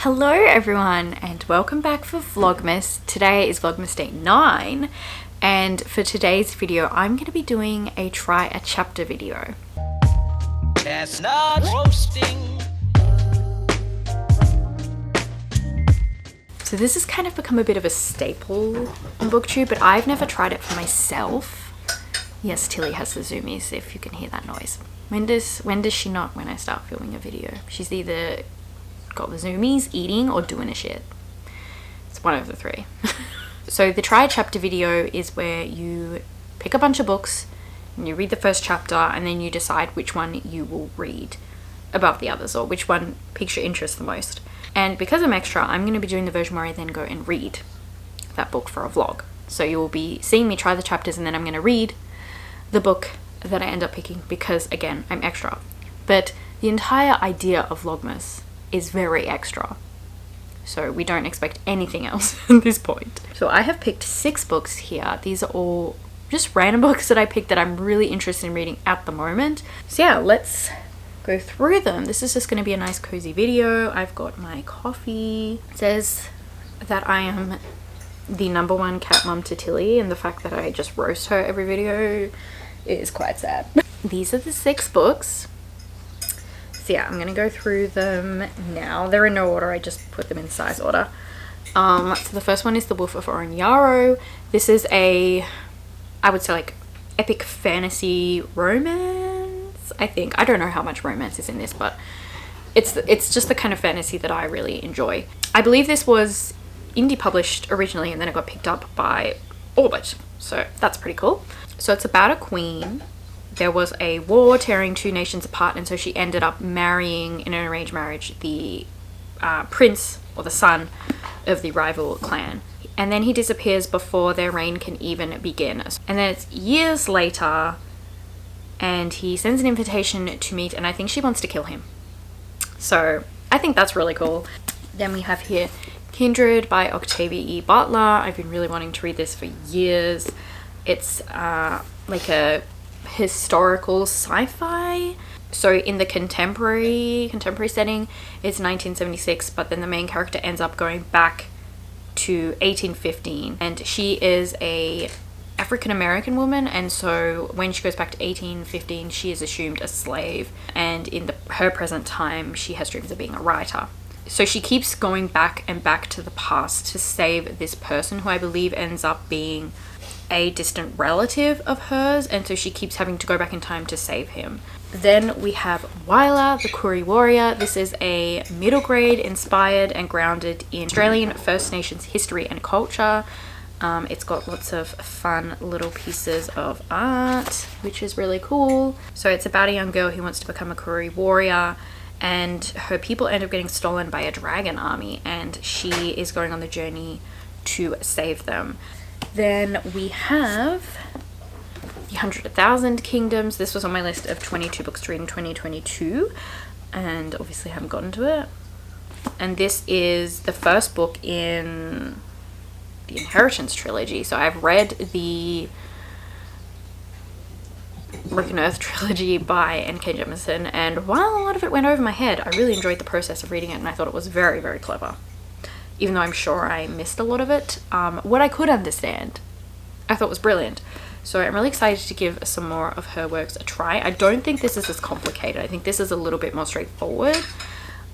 Hello everyone and welcome back for Vlogmas. Today is Vlogmas Day 9 and for today's video I'm going to be doing a try a chapter video. Chestnut roasting. So this has kind of become a bit of a staple on BookTube, but I've never tried it for myself. Yes, Tilly has the zoomies if you can hear that noise. When does she not when I start filming a video? She's either got the zoomies, eating, or doing a shit. It's one of the three. So the try a chapter video is where you pick a bunch of books and you read the first chapter and then you decide which one you will read above the others or which one piques your interest the most. And because I'm extra, I'm going to be doing the version where I then go and read that book for a vlog. So you will be seeing me try the chapters and then I'm going to read the book that I end up picking because, again, I'm extra. But the entire idea of Vlogmas is very extra. So we don't expect anything else at this point. So I have picked 6 books here. These are all just random books that I picked that I'm really interested in reading at the moment. So yeah, let's go through them. This is just going to be a nice cozy video. I've got my coffee. It says that I am the #1 cat mum to Tilly, and the fact that I just roast her every video is quite sad. These are the 6 books. So yeah, I'm gonna go through them now. They're in no order, I just put them in size order. So the first one is The Wolf of Yarrow. This is a, I would say, like, epic fantasy romance, I think. I don't know how much romance is in this, but it's just the kind of fantasy that I really enjoy. I believe this was indie published originally and then it got picked up by Orbit, so that's pretty cool. So it's about a queen. There was a war tearing 2 nations apart, and so she ended up marrying, in an arranged marriage, the prince or the son of the rival clan. And then he disappears before their reign can even begin. And then it's years later, and he sends an invitation to meet, and I think she wants to kill him. So I think that's really cool. Then we have here Kindred by Octavia E. Butler. I've been really wanting to read this for years. It's like a historical sci-fi. So in the contemporary setting, it's 1976, but then the main character ends up going back to 1815, and she is a African-American woman, and so when she goes back to 1815, she is assumed a slave, and in her present time, she has dreams of being a writer. So she keeps going back and back to the past to save this person who I believe ends up being a distant relative of hers, and so she keeps having to go back in time to save him. Then we have Wyler, the Koori Warrior. This is a middle grade inspired and grounded in Australian First Nations history and culture. It's got lots of fun little pieces of art, which is really cool. So it's about a young girl who wants to become a Koori Warrior, and her people end up getting stolen by a dragon army, and she is going on the journey to save them. Then we have The 100,000 Kingdoms. This was on my list of 22 books to read in 2022, and obviously haven't gotten to it. And this is the first book in the Inheritance trilogy. So I've read the Rick and Earth trilogy by N.K. Jemisin, and while a lot of it went over my head, I really enjoyed the process of reading it, and I thought it was very, very clever. Even though I'm sure I missed a lot of it, what I could understand, I thought was brilliant. So I'm really excited to give some more of her works a try. I don't think this is as complicated. I think this is a little bit more straightforward.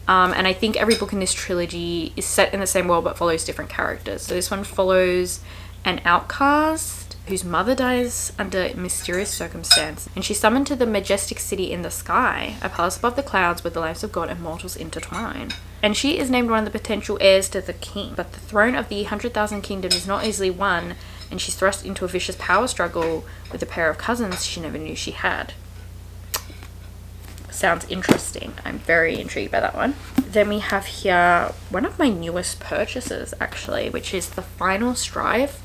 And I think every book in this trilogy is set in the same world but follows different characters. So this one follows an outcast whose mother dies under mysterious circumstance, and she's summoned to the majestic city in the sky, a palace above the clouds where the lives of God and mortals intertwine. And she is named one of the potential heirs to the king, but the throne of the 100,000 Kingdoms is not easily won, and she's thrust into a vicious power struggle with a pair of cousins she never knew she had. Sounds interesting. I'm very intrigued by that one. Then we have here one of my newest purchases, actually, which is The Final Strife.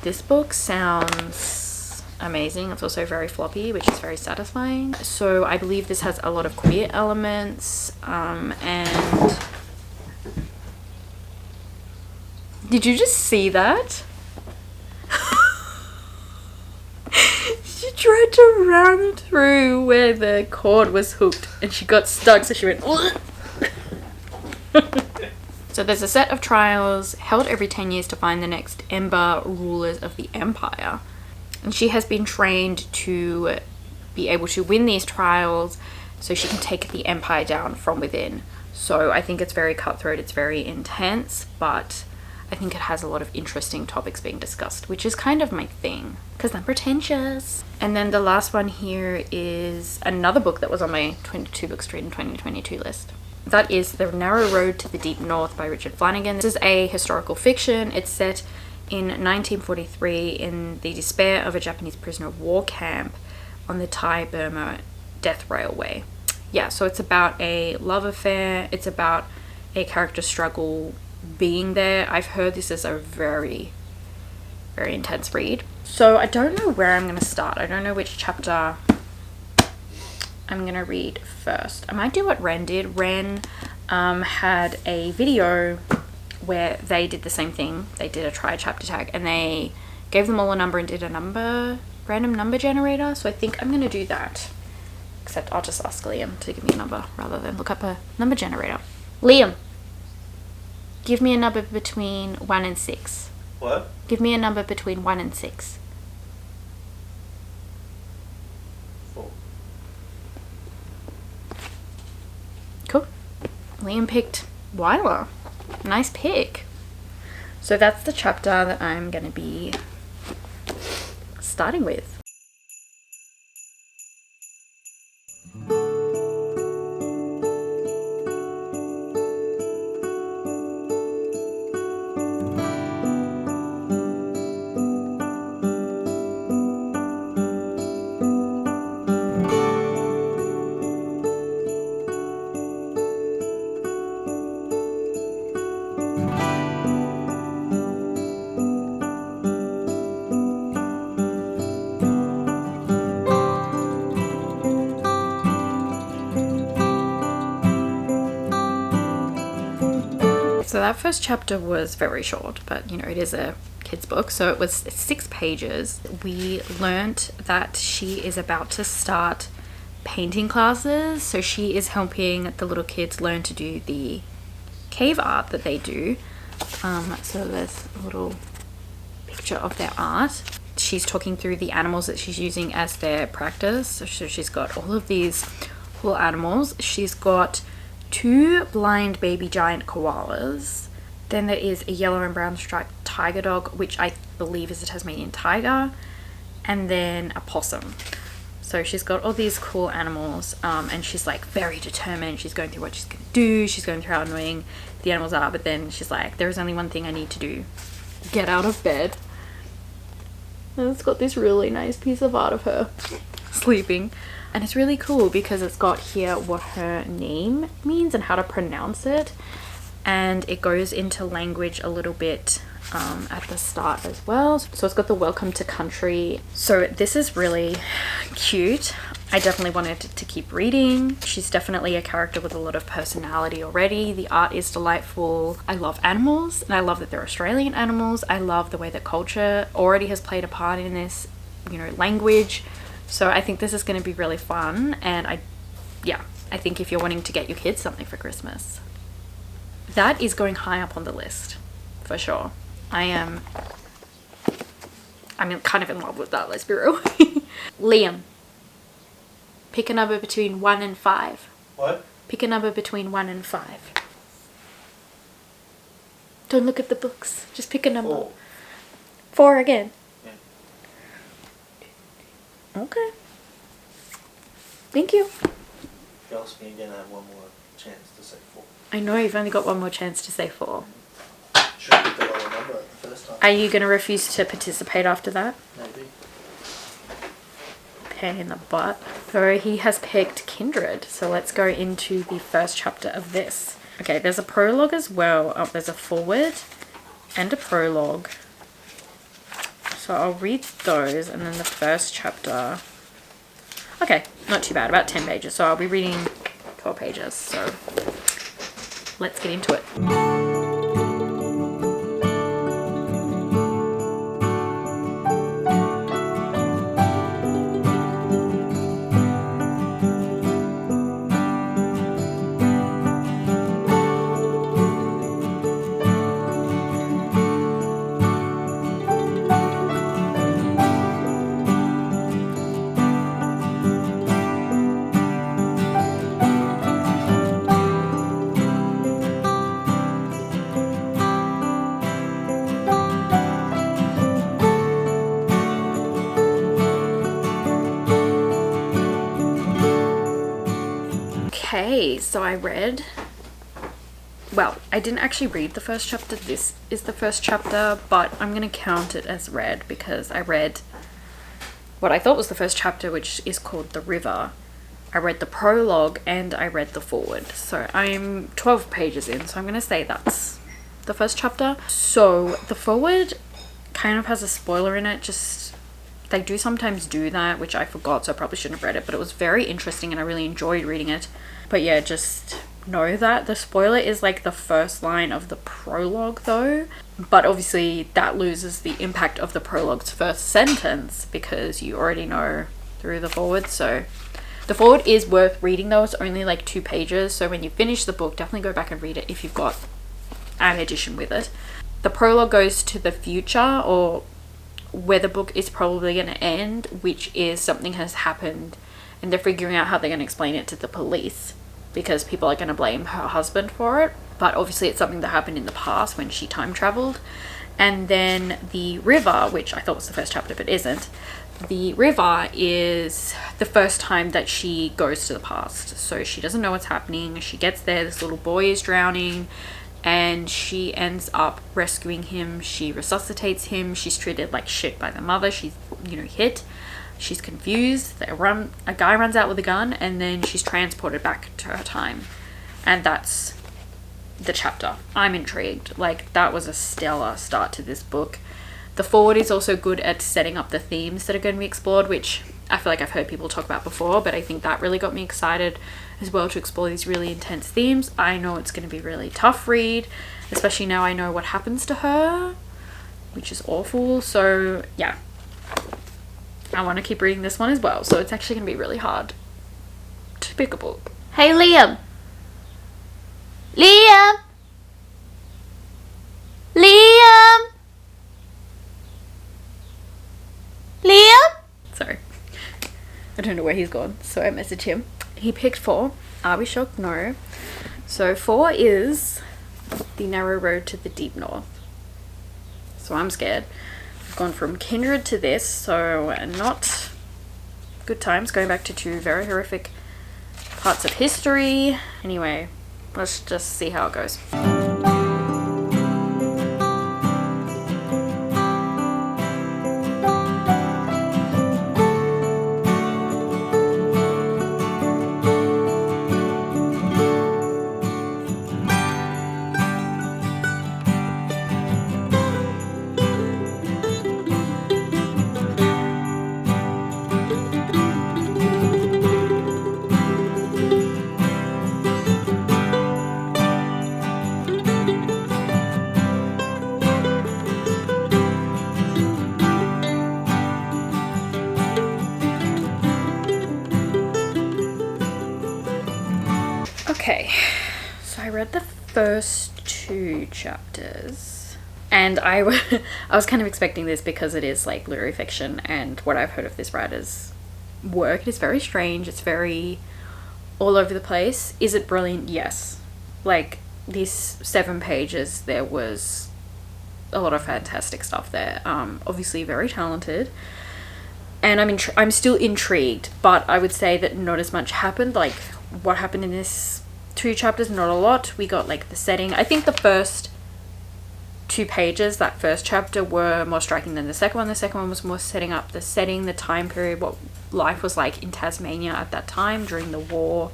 This book sounds amazing. It's also very floppy, which is very satisfying. So I believe this has a lot of queer elements, and did you just see that? She tried to run through where the cord was hooked and she got stuck, so she went So there's a set of trials held every 10 years to find the next Ember rulers of the empire. And she has been trained to be able to win these trials so she can take the empire down from within. So I think it's very cutthroat, it's very intense, but I think it has a lot of interesting topics being discussed, which is kind of my thing, because I'm pretentious. And then the last one here is another book that was on my 22 books to read in 2022 list. That is The Narrow Road to the Deep North by Richard Flanagan. This is a historical fiction. It's set in 1943 in the despair of a Japanese prisoner of war camp on the Thai-Burma Death Railway. Yeah, so it's about a love affair. It's about a character struggle being there. I've heard this is a very, very intense read. So I don't know where I'm going to start. I don't know which chapter I'm going to read first. I might do what Ren did. Ren had a video where they did the same thing. They did a try chapter tag and they gave them all a number and did a random number generator. So I think I'm going to do that. Except I'll just ask Liam to give me a number rather than look up a number generator. Liam, give me a number between 1 and 6. What? Give me a number between 1 and 6. 4. Cool. Liam picked Wyler. Nice pick. So that's the chapter that I'm going to be starting with. So that first chapter was very short, but you know, it is a kid's book, so it was 6 pages. We learnt that she is about to start painting classes, so she is helping the little kids learn to do the cave art that they do. So there's a little picture of their art. She's talking through the animals that she's using as their practice. So she's got all of these cool animals. She's got 2 blind baby giant koalas. Then there is a yellow and brown striped tiger dog, which I believe is a Tasmanian tiger, and then a possum. So she's got all these cool animals, and she's like very determined. She's going through what she's gonna do. She's going through how annoying the animals are, but then she's like, there's only one thing I need to do: get out of bed. And it's got this really nice piece of art of her sleeping. And it's really cool because it's got here what her name means and how to pronounce it. And it goes into language a little bit at the start as well. So it's got the welcome to country. So this is really cute. I definitely wanted to keep reading. She's definitely a character with a lot of personality already. The art is delightful. I love animals, and I love that they're Australian animals. I love the way that culture already has played a part in this, you know, language. So I think this is going to be really fun, and I think if you're wanting to get your kids something for Christmas, that is going high up on the list for sure. I'm kind of in love with that, let's be real. Liam, pick a number between 1 and 5. What? Pick a number between 1 and 5. Don't look at the books, just pick a number. 4. 4 again. Yeah. Okay. Thank you. If you ask me again, I have one more chance to say 4. I know you've only got one more chance to say 4. Should have picked the lower number the first time. Are you going to refuse to participate after that? Maybe. Pain in the butt. So he has picked Kindred. So let's go into the first chapter of this. Okay, there's a prologue as well. Oh, there's a foreword and a prologue. So I'll read those, and then the first chapter. Okay, not too bad, about 10 pages. So I'll be reading 12 pages. So let's get into it. Okay, so I read, well, I didn't actually read the first chapter. This is the first chapter, but I'm going to count it as read because I read what I thought was the first chapter, which is called The River. I read the prologue and I read the foreword. So I'm 12 pages in, so I'm going to say that's the first chapter. So the foreword kind of has a spoiler in it. Just, they do sometimes do that, which I forgot, so I probably shouldn't have read it, but it was very interesting and I really enjoyed reading it. But yeah, just know that the spoiler is like the first line of the prologue though, but obviously that loses the impact of the prologue's first sentence because you already know through the foreword. So the foreword is worth reading though. It's only like 2 pages, so when you finish the book, definitely go back and read it if you've got an edition with it. The prologue goes to the future, or where the book is probably going to end, which is something has happened and they're figuring out how they're going to explain it to the police because people are going to blame her husband for it. But obviously it's something that happened in the past when she time traveled. And then the river, which I thought was the first chapter but isn't, the river is the first time that she goes to the past. So she doesn't know what's happening. She gets there, this little boy is drowning and she ends up rescuing him. She resuscitates him. She's treated like shit by the mother. She's, hit. She's confused. A guy runs out with a gun and then she's transported back to her time. And that's the chapter. I'm intrigued. Like, that was a stellar start to this book. The foreword is also good at setting up the themes that are going to be explored, which I feel like I've heard people talk about before, but I think that really got me excited as well to explore these really intense themes. I know it's going to be a really tough read, especially now I know what happens to her, which is awful. So yeah, I want to keep reading this one as well. So it's actually going to be really hard to pick a book. Hey Liam! Liam! Liam! Liam? Sorry. I don't know where he's gone, so I messaged him. He picked 4. Are we shocked? No. So 4 is The Narrow Road to the Deep North. So I'm scared. I've gone from Kindred to this, so not good times. Going back to 2 very horrific parts of history. Anyway, let's just see how it goes. Okay, so I read the first 2 chapters and I was kind of expecting this because it is like literary fiction, and what I've heard of this writer's work, it is very strange. It's very all over the place. Is it brilliant? Yes. Like, these 7 pages, there was a lot of fantastic stuff there. Obviously very talented, and I'm still intrigued, but I would say that not as much happened. Like, what happened in this 2 chapters, not a lot. We got like the setting. I think the first 2 pages, that first chapter, were more striking than the second one. The second one was more setting up the setting, the time period, what life was like in Tasmania at that time during the war.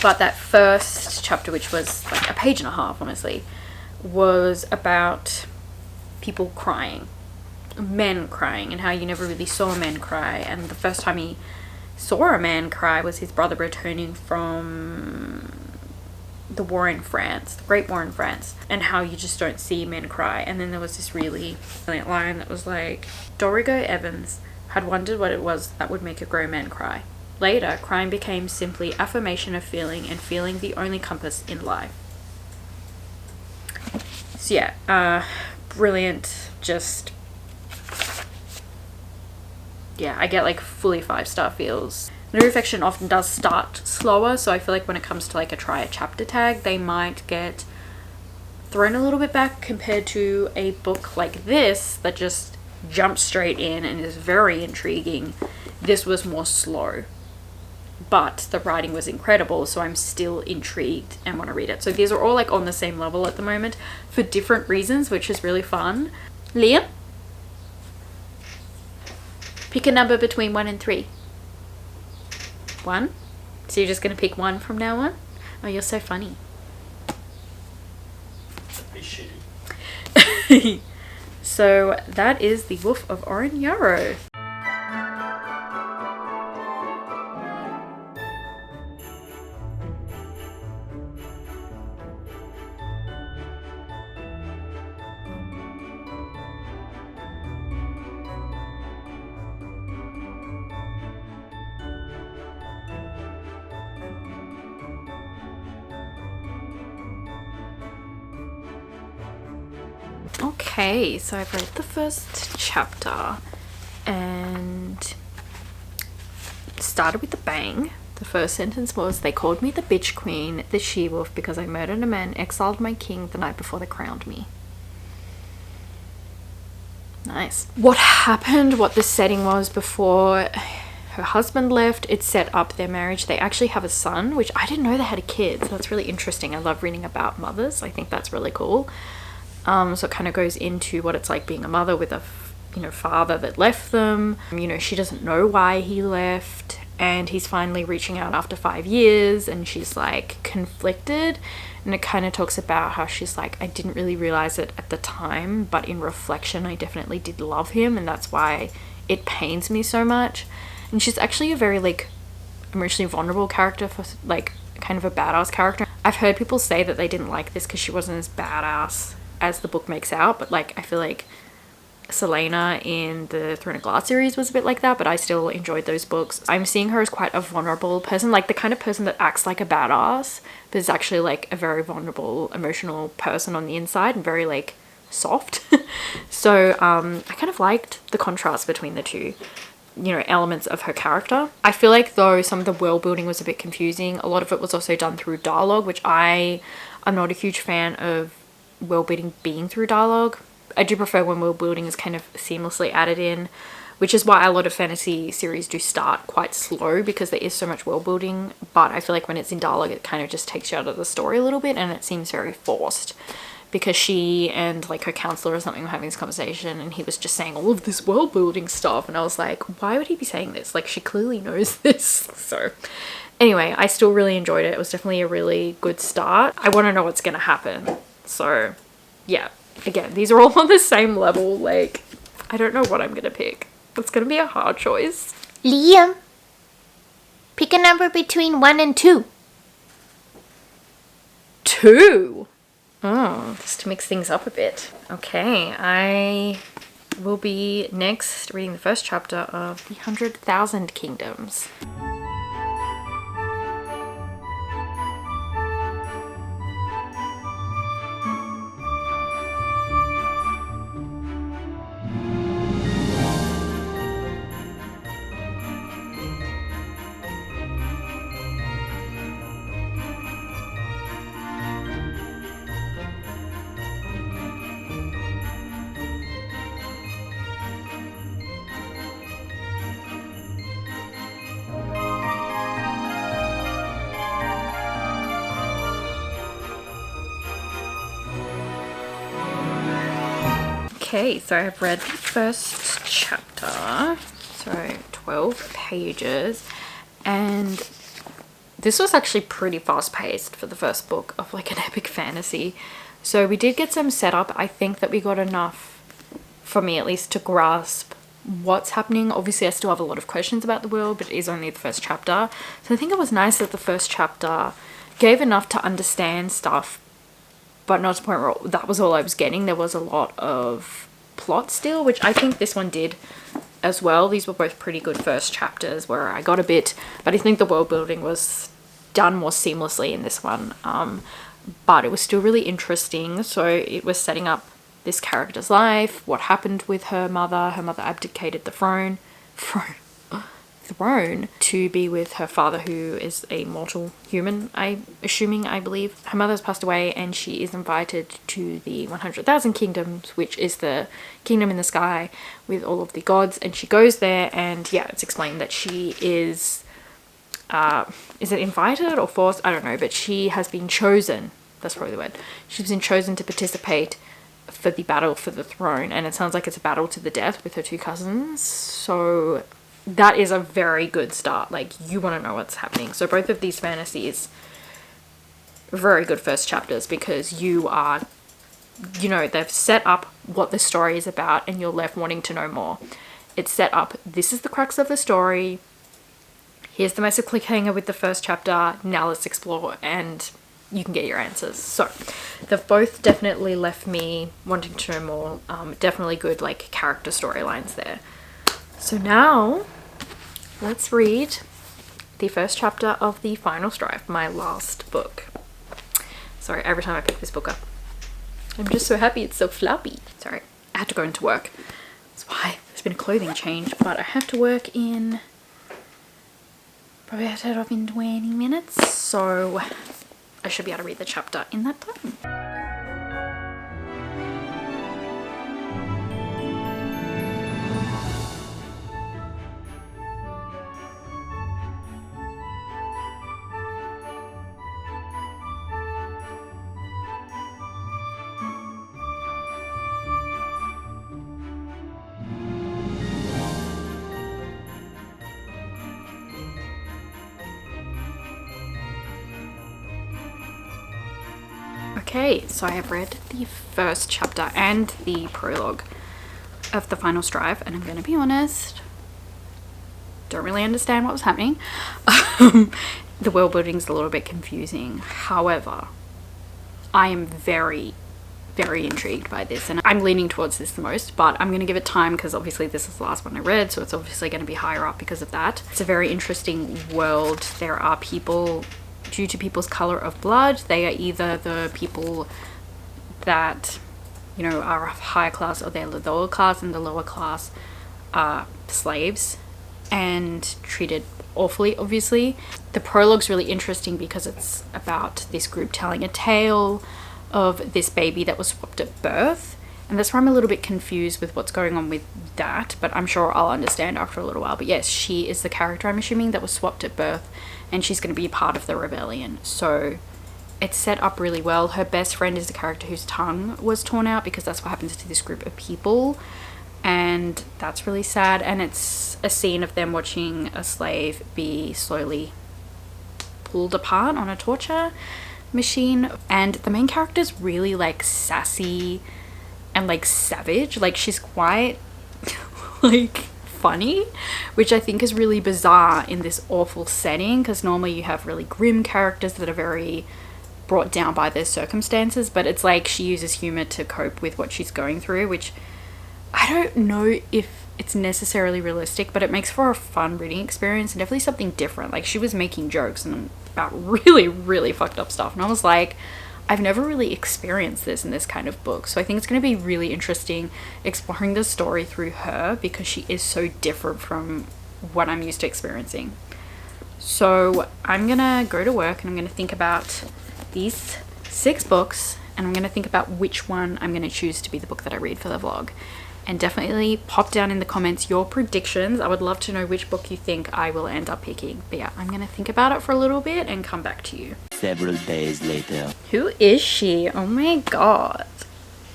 But that first chapter, which was like a page and a half, honestly, was about people crying, men crying, and how you never really saw men cry. And the first time he saw a man cry was his brother returning from the war in France, the Great War in France, and how you just don't see men cry. And then there was this really brilliant line that was like, Dorigo Evans had wondered what it was that would make a grown man cry. Later, crying became simply affirmation of feeling, and feeling the only compass in life. So yeah, brilliant. Just, yeah, I get like fully 5-star feels. Literary fiction often does start slower, so I feel like when it comes to like a try a chapter tag, they might get thrown a little bit back compared to a book like this that just jumps straight in and is very intriguing. This was more slow. but the writing was incredible, so I'm still intrigued and want to read it. So these are all like on the same level at the moment for different reasons, which is really fun. Liam, pick a number between 1 and 3. 1? So you're just going to pick 1 from now on? Oh, you're so funny. Be shitty. So that is The Wolf of Oren Yarrow. Okay, so I've read the first chapter and started with a bang. The first sentence was, "They called me the bitch queen, the she-wolf, because I murdered a man, exiled my king the night before they crowned me." Nice. What happened, what the setting was before her husband left, it set up their marriage. They actually have a son, which I didn't know they had a kid, so that's really interesting. I love reading about mothers. I think that's really cool. So it kind of goes into what it's like being a mother with a, father that left them. She doesn't know why he left, and he's finally reaching out after 5 years, and she's like conflicted. And it kind of talks about how she's like, I didn't really realize it at the time, but in reflection, I definitely did love him, and that's why it pains me so much. And she's actually a very like emotionally vulnerable character, for like kind of a badass character. I've heard people say that they didn't like this because she wasn't as badass as the book makes out, but like I feel like Selena in the Throne of Glass series was a bit like that, but I still enjoyed those books. I'm seeing her as quite a vulnerable person, like the kind of person that acts like a badass but is actually like a very vulnerable, emotional person on the inside, and very like soft. So I kind of liked the contrast between the two elements of her character. I feel like though some of the world building was a bit confusing. A lot of it was also done through dialogue, which I'm not a huge fan of world building being through dialogue. I do prefer when world building is kind of seamlessly added in, which is why a lot of fantasy series do start quite slow, because there is so much world building. But I feel like when it's in dialogue, it kind of just takes you out of the story a little bit, and it seems very forced, because she and like her counselor or something were having this conversation, and he was just saying all of this world building stuff, and I was like, why would he be saying this? Like, she clearly knows this. So anyway, I still really enjoyed it. It was definitely a really good start. I want to know what's gonna happen. So yeah, again, these are all on the same level. Like, I don't know what I'm gonna pick. It's gonna be a hard choice. Liam, pick a number between 1 and 2. 2? Oh, just to mix things up a bit. Okay, I will be next reading the first chapter of The 100,000 Kingdoms. Okay, so I've read the first chapter, so 12 pages, and this was actually pretty fast-paced for the first book of like an epic fantasy. So we did get some setup. I think that we got enough, for me at least, to grasp what's happening. Obviously I still have a lot of questions about the world, but it is only the first chapter. So I think it was nice that the first chapter gave enough to understand stuff, but not to the point where that was all I was getting. There was a lot of plot still, which I think this one did as well. These were both pretty good first chapters where I got a bit, but I think the world building was done more seamlessly in this one. But it was still really interesting. So it was setting up this character's life, what happened with her mother. Her mother abdicated the throne to be with her father, who is a mortal human, I believe. Her mother's passed away, and she is invited to the 100,000 Kingdoms, which is the kingdom in the sky with all of the gods, and she goes there, and yeah, it's explained that she is is it invited or forced? I don't know, but she has been chosen. That's probably the word. She's been chosen to participate for the battle for the throne, and it sounds like it's a battle to the death with her two cousins. So that is a very good start. Like, you want to know what's happening. So both of these fantasies, very good first chapters, because you are, you know, they've set up what the story is about and you're left wanting to know more. It's set up, this is the crux of the story, here's the massive cliffhanger with the first chapter, now let's explore, and you can get your answers. So they've both definitely left me wanting to know more. Definitely good like character storylines there. So now let's read the first chapter of The Final Strife, my last book. Sorry, every time I pick this book up, I'm just so happy it's so floppy. Sorry, I had to go into work. That's why there's been a clothing change, but I have to work in, probably have to head off in 20 minutes. So I should be able to read the chapter in that time. Okay, so I have read the first chapter and the prologue of The Final Strife, and I'm going to be honest, don't really understand what was happening. The world building's a little bit confusing. However, I am very, very intrigued by this, and I'm leaning towards this the most, but I'm going to give it time because obviously this is the last one I read, so it's obviously going to be higher up because of that. It's a very interesting world. There are people, due to people's color of blood, they are either the people that, you know, are of higher class, or they're the lower class, and the lower class are slaves and treated awfully, obviously. The prologue's really interesting because it's about this group telling a tale of this baby that was swapped at birth, and that's where I'm a little bit confused with what's going on with that, but I'm sure I'll understand after a little while. But yes, she is the character, I'm assuming, that was swapped at birth, and she's going to be a part of the rebellion. So it's set up really well. Her best friend is the character whose tongue was torn out, because that's what happens to this group of people, and that's really sad. And it's a scene of them watching a slave be slowly pulled apart on a torture machine, and the main character's really like sassy and like savage. Like, she's quite like funny, which I think is really bizarre in this awful setting, because normally you have really grim characters that are very brought down by their circumstances, but it's like she uses humor to cope with what she's going through, which I don't know if it's necessarily realistic, but it makes for a fun reading experience and definitely something different. Like, she was making jokes and about really, really fucked up stuff, and I was like, I've never really experienced this in this kind of book. So I think it's going to be really interesting exploring the story through her, because she is so different from what I'm used to experiencing. So I'm going to go to work and I'm going to think about these 6 books, and I'm going to think about which one I'm going to choose to be the book that I read for the vlog. And definitely pop down in the comments your predictions. I would love to know which book you think I will end up picking. But yeah, I'm going to think about it for a little bit and come back to you. Several days later. Who is she? Oh my god.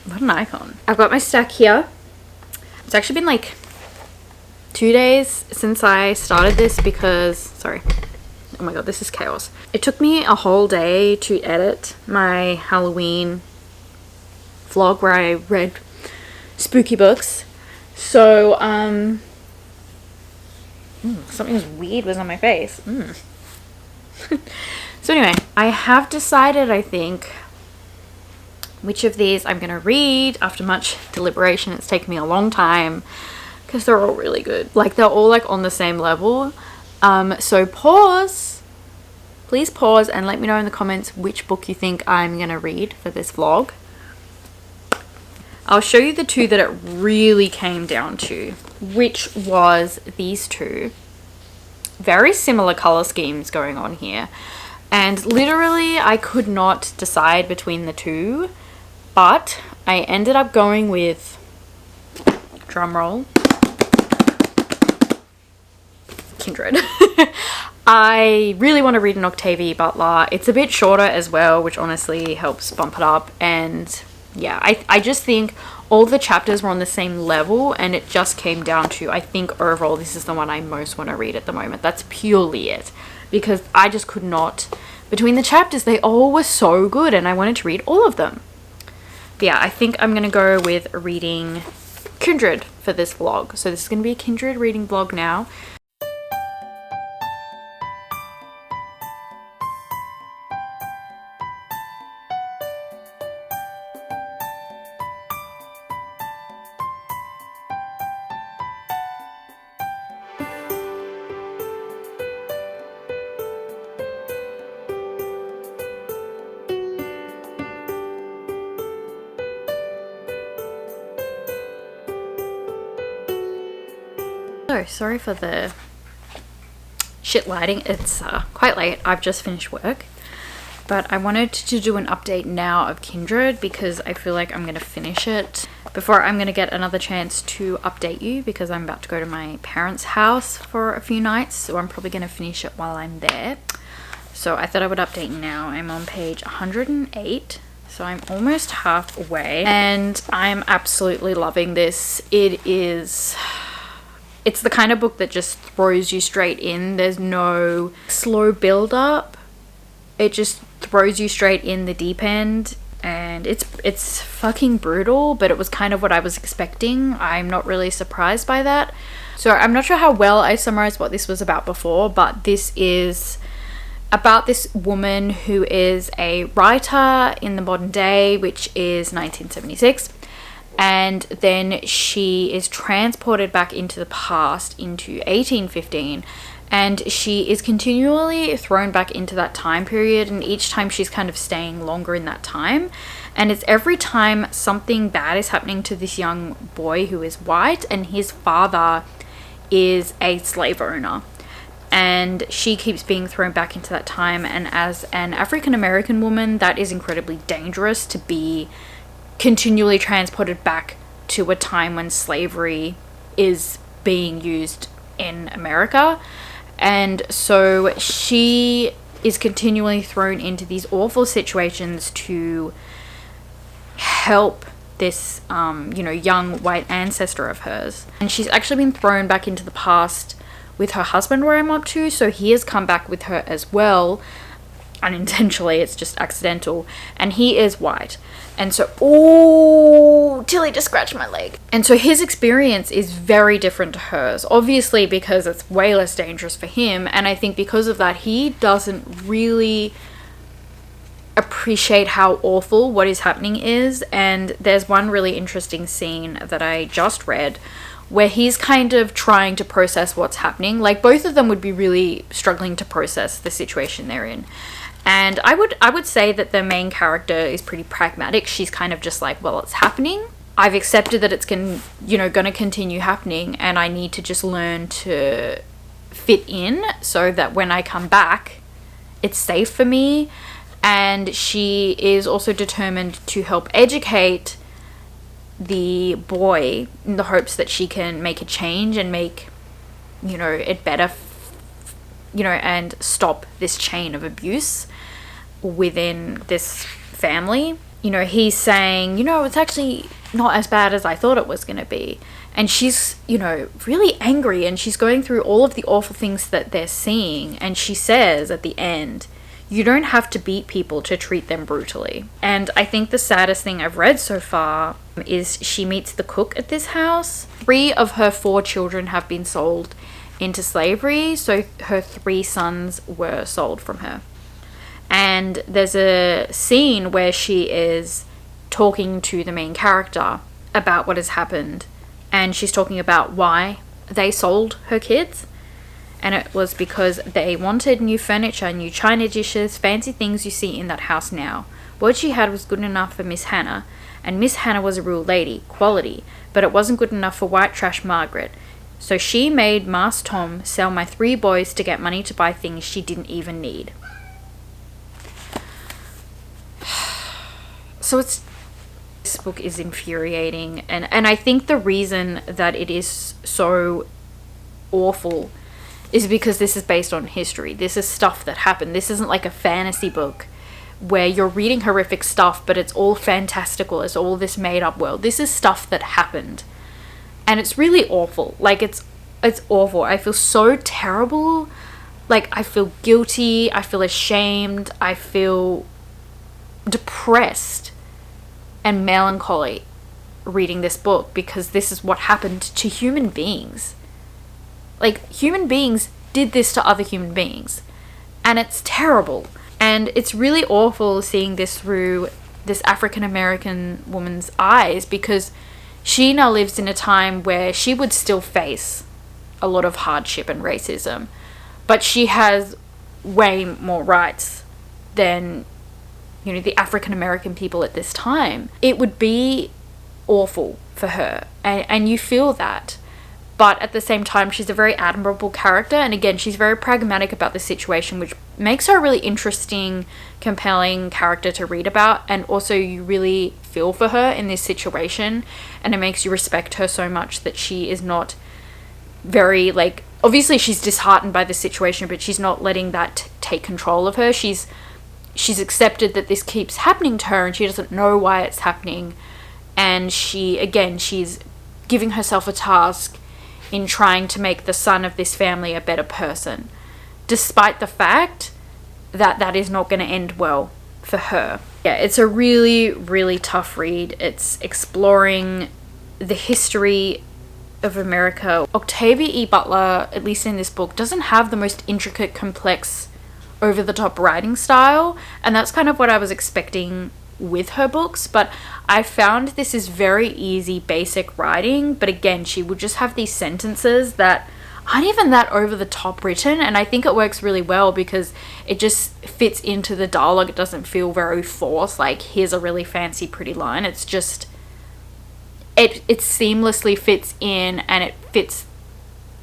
What an icon. I've got my stack here. It's actually been like 2 days since I started this because, sorry. Oh my god, this is chaos. It took me a whole day to edit my Halloween vlog where I read spooky books. So something weird was on my face. So anyway, I have decided, I think, which of these I'm gonna read after much deliberation. It's taken me a long time because they're all really good. Like, they're all like on the same level. So pause, please pause and let me know in the comments which book you think I'm gonna read for this vlog. I'll show you the 2 that it really came down to, which was these 2. Very similar color schemes going on here. And literally I could not decide between the 2, but I ended up going with, drum roll, Kindred. I really want to read an Octavia Butler. It's a bit shorter as well, which honestly helps bump it up. And yeah, I just think all the chapters were on the same level, and it just came down to, I think overall this is the one I most want to read at the moment. That's purely it, because I just could not, between the chapters, they all were so good and I wanted to read all of them. But yeah, I think I'm gonna go with reading Kindred for this vlog. So this is gonna be a Kindred reading vlog now. So sorry for the shit lighting. It's quite late. I've just finished work, but I wanted to do an update now of Kindred because I feel like I'm going to finish it before I'm going to get another chance to update you, because I'm about to go to my parents' house for a few nights, so I'm probably going to finish it while I'm there. So I thought I would update now. I'm on page 108. So I'm almost halfway and I'm absolutely loving this. It's the kind of book that just throws you straight in. There's no slow build up. It just throws you straight in the deep end, and it's fucking brutal, but it was kind of what I was expecting. I'm not really surprised by that. So I'm not sure how well I summarized what this was about before, but this is about this woman who is a writer in the modern day, which is 1976. And then she is transported back into the past, into 1815, and she is continually thrown back into that time period, and each time she's kind of staying longer in that time. And it's every time something bad is happening to this young boy who is white, and his father is a slave owner. And she keeps being thrown back into that time, and as an African American woman, that is incredibly dangerous, to be continually transported back to a time when slavery is being used in America. And so she is continually thrown into these awful situations to help this young white ancestor of hers. And she's actually been thrown back into the past with her husband, where I'm up to, so he has come back with her as well, unintentionally, it's just accidental, and he is white. And so, oh, Tilly just scratched my leg. And so his experience is very different to hers, obviously, because it's way less dangerous for him. And I think because of that, he doesn't really appreciate how awful what is happening is. And there's one really interesting scene that I just read where he's kind of trying to process what's happening. Like, both of them would be really struggling to process the situation they're in. And I would say that the main character is pretty pragmatic. She's kind of just like, well, it's happening. I've accepted that it's going to continue happening, and I need to just learn to fit in so that when I come back, it's safe for me. And she is also determined to help educate the boy in the hopes that she can make a change and make, it better, and stop this chain of abuse within this family. He's saying, it's actually not as bad as I thought it was going to be. And she's, really angry, and she's going through all of the awful things that they're seeing. And she says at the end, you don't have to beat people to treat them brutally. And I think the saddest thing I've read so far is she meets the cook at this house. 3 of her 4 children have been sold into slavery, so her 3 sons were sold from her. And there's a scene where she is talking to the main character about what has happened, and she's talking about why they sold her kids. And it was because they wanted new furniture, new china dishes, fancy things you see in that house now. What she had was good enough for Miss Hannah, and Miss Hannah was a real lady, quality, but it wasn't good enough for white trash Margaret. So she made Mas Tom sell my 3 boys to get money to buy things she didn't even need. So this book is infuriating, and I think the reason that it is so awful is because this is based on history. This is stuff that happened. This isn't like a fantasy book where you're reading horrific stuff, but it's all fantastical. It's all this made up world. This is stuff that happened. And it's really awful. Like, it's awful. I feel so terrible. Like, I feel guilty. I feel ashamed. I feel depressed and melancholy reading this book, because this is what happened to human beings. Like, human beings did this to other human beings, and it's terrible. And it's really awful seeing this through this African American woman's eyes, because she now lives in a time where she would still face a lot of hardship and racism, but she has way more rights than, you know, the African American people at this time. It would be awful for her, and you feel that. But at the same time, she's a very admirable character, and again, she's very pragmatic about the situation, which makes her a really interesting, compelling character to read about. And also, you really feel for her in this situation, and it makes you respect her so much that she is not very, like, obviously she's disheartened by the situation, but she's not letting that take control of her. She's accepted that this keeps happening to her, and she doesn't know why it's happening. And she's giving herself a task in trying to make the son of this family a better person, despite the fact that that is not going to end well for her. Yeah, it's a really, really tough read. It's exploring the history of America. Octavia E. Butler, at least in this book, doesn't have the most intricate, complex, over-the-top writing style, and that's kind of what I was expecting with her books. But I found this is very easy, basic writing, but again, she would just have these sentences that aren't even that over-the-top written, and I think it works really well because it just fits into the dialogue. It doesn't feel very forced, like here's a really fancy pretty line. It's just it seamlessly fits in, and it fits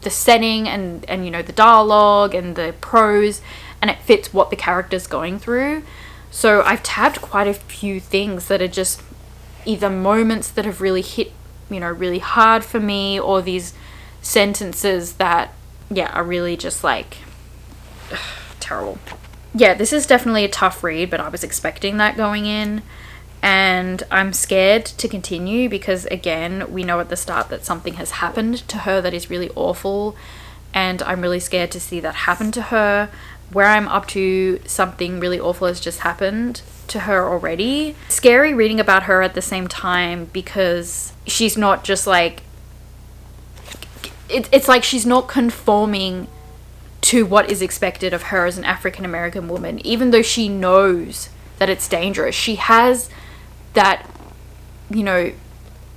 the setting and you know, the dialogue and the prose, and it fits what the character's going through. So I've tabbed quite a few things that are just either moments that have really hit, you know, really hard for me, or these sentences that, yeah, are really just like terrible. Yeah, this is definitely a tough read, but I was expecting that going in, and I'm scared to continue because, again, we know at the start that something has happened to her that is really awful, and I'm really scared to see that happen to her. Where I'm up to, something really awful has just happened to her already. Scary reading about her at the same time, because she's not just like, it's like she's not conforming to what is expected of her as an African American woman, even though she knows that it's dangerous. She has that, you know,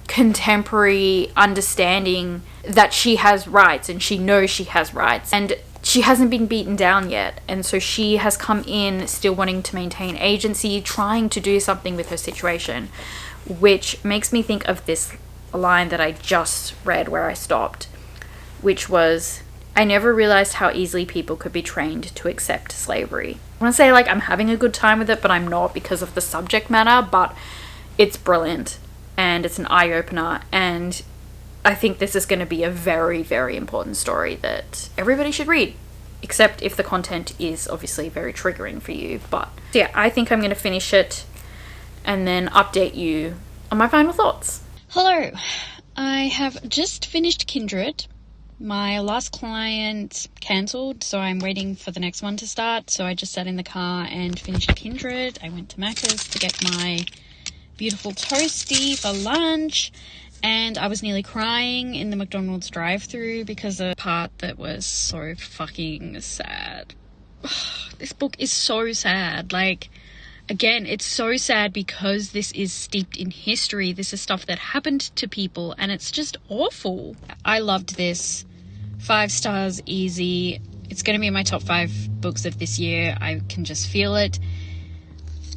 contemporary understanding that she has rights, and she knows she has rights, and she hasn't been beaten down yet, and so she has come in still wanting to maintain agency, trying to do something with her situation, which makes me think of this line that I just read where I stopped, which was, I never realized how easily people could be trained to accept slavery. I want to say, like, I'm having a good time with it, but I'm not because of the subject matter, but it's brilliant, and it's an eye-opener, and I think this is going to be a very, very important story that everybody should read, except if the content is obviously very triggering for you. But yeah, I think I'm going to finish it and then update you on my final thoughts. Hello, I have just finished Kindred. My last client cancelled, so I'm waiting for the next one to start. So I just sat in the car and finished Kindred. I went to Macca's to get my beautiful toasty for lunch, and I was nearly crying in the McDonald's drive-thru because of a part that was so fucking sad. This book is so sad. Like, again, it's so sad because this is steeped in history. This is stuff that happened to people, and it's just awful. I loved this. 5 stars, easy. It's going to be in my top 5 books of this year. I can just feel it.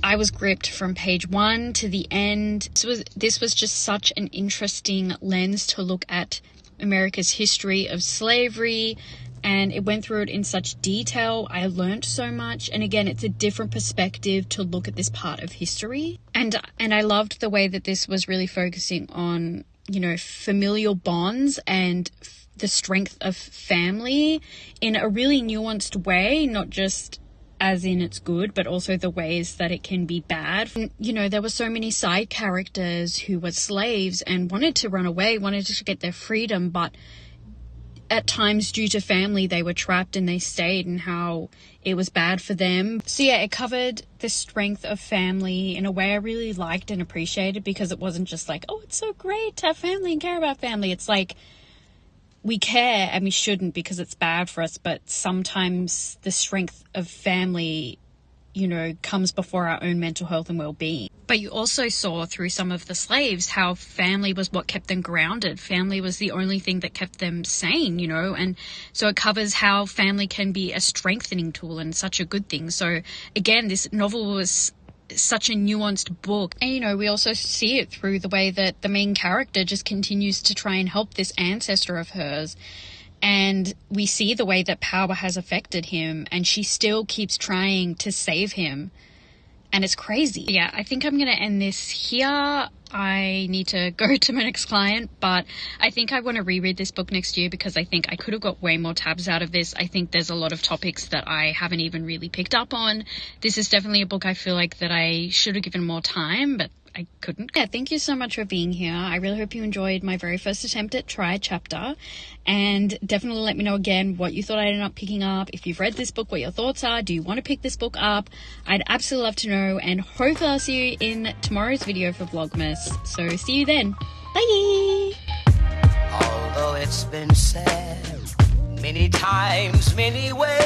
I was gripped from page 1 to the end. This was just such an interesting lens to look at America's history of slavery, and it went through it in such detail. I learned so much, and again, it's a different perspective to look at this part of history. And I loved the way that this was really focusing on, you know, familial bonds and the strength of family in a really nuanced way, not just as in it's good, but also the ways that it can be bad. And, you know, there were so many side characters who were slaves and wanted to run away, wanted to get their freedom, but at times due to family they were trapped and they stayed, and how it was bad for them. So yeah, it covered the strength of family in a way I really liked and appreciated, because it wasn't just like, oh, it's so great to have family and care about family. It's like, we care and we shouldn't because it's bad for us, but sometimes the strength of family, you know, comes before our own mental health and well-being. But you also saw through some of the slaves how family was what kept them grounded. Family was the only thing that kept them sane, you know, and so it covers how family can be a strengthening tool and such a good thing. So again, this novel was such a nuanced book. And, you know, we also see it through the way that the main character just continues to try and help this ancestor of hers. And we see the way that power has affected him, and she still keeps trying to save him. And it's crazy. Yeah, I think I'm going to end this here. I need to go to my next client, but I think I want to reread this book next year because I think I could have got way more tabs out of this. I think there's a lot of topics that I haven't even really picked up on. This is definitely a book I feel like that I should have given more time, but I couldn't. Yeah, thank you so much for being here. I really hope you enjoyed my very first attempt at Try a Chapter, and definitely let me know again what you thought I ended up picking up. If you've read this book, what your thoughts are. Do you want to pick this book up? I'd absolutely love to know, and hopefully I'll see you in tomorrow's video for Vlogmas. So see you then. Bye! Although it's been said many times, many ways,